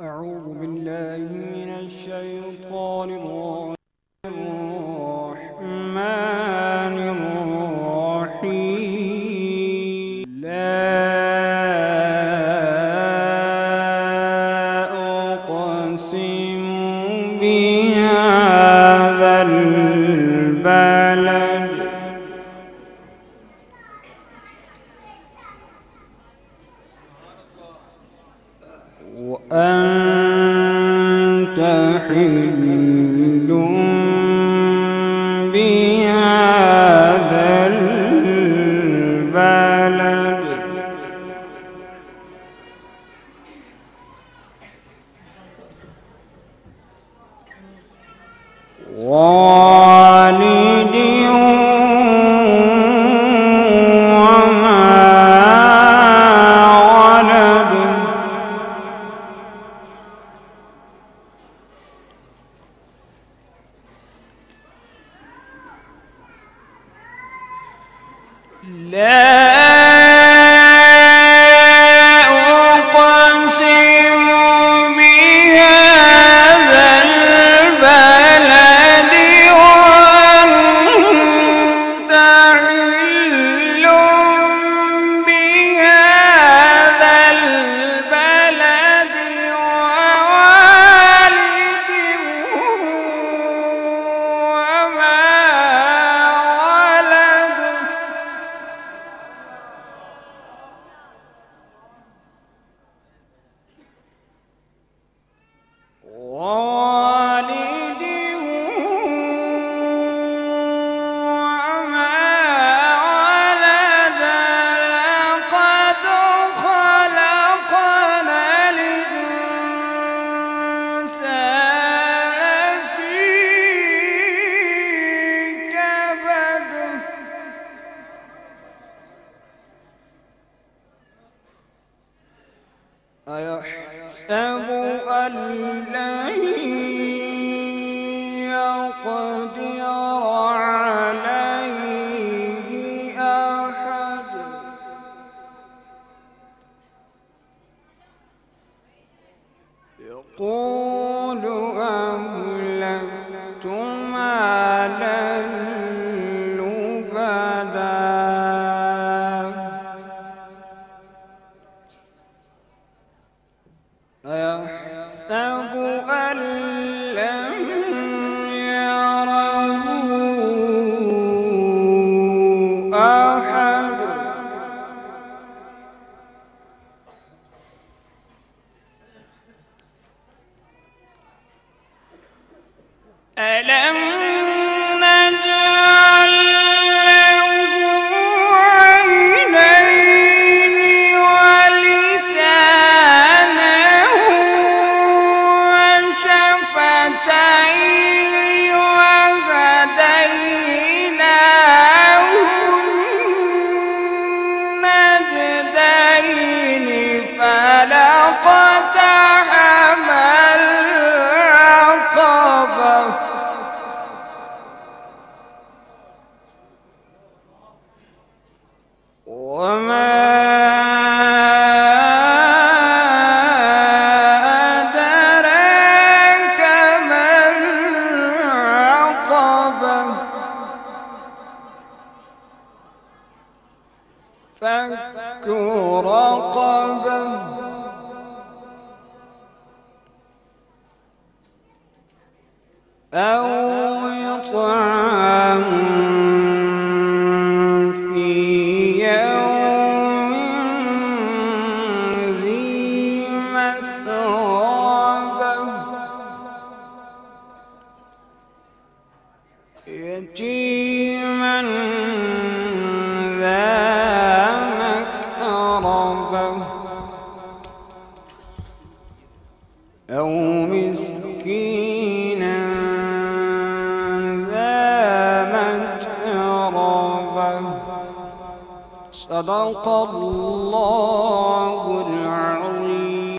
أعوذ بالله من الشيطان الرحمن الرحيم. لا أقسم بهذا البلد وأنت حل بهذا البلد والد وما ولد لا أقسم بهذا البلد وأنت حل بهذا البلد ووالد وما ولد ووالد وما ولد لقد خلقنا الإنسان في كبد أيحسب أن لن يقدر عليه أحد يقول أهلكت مالا لبدا أيحسب أن لم يره أحد ألم نجعل له عينين ولسانا وشفتين وهديناه النجدين فلاقتحم العقبة وما أدراك ما العقبة فك رقبة أو إطعام في يوم ذي مسغبة يتيما ذا مكربة أو مسكينا ذا متربة صدق الله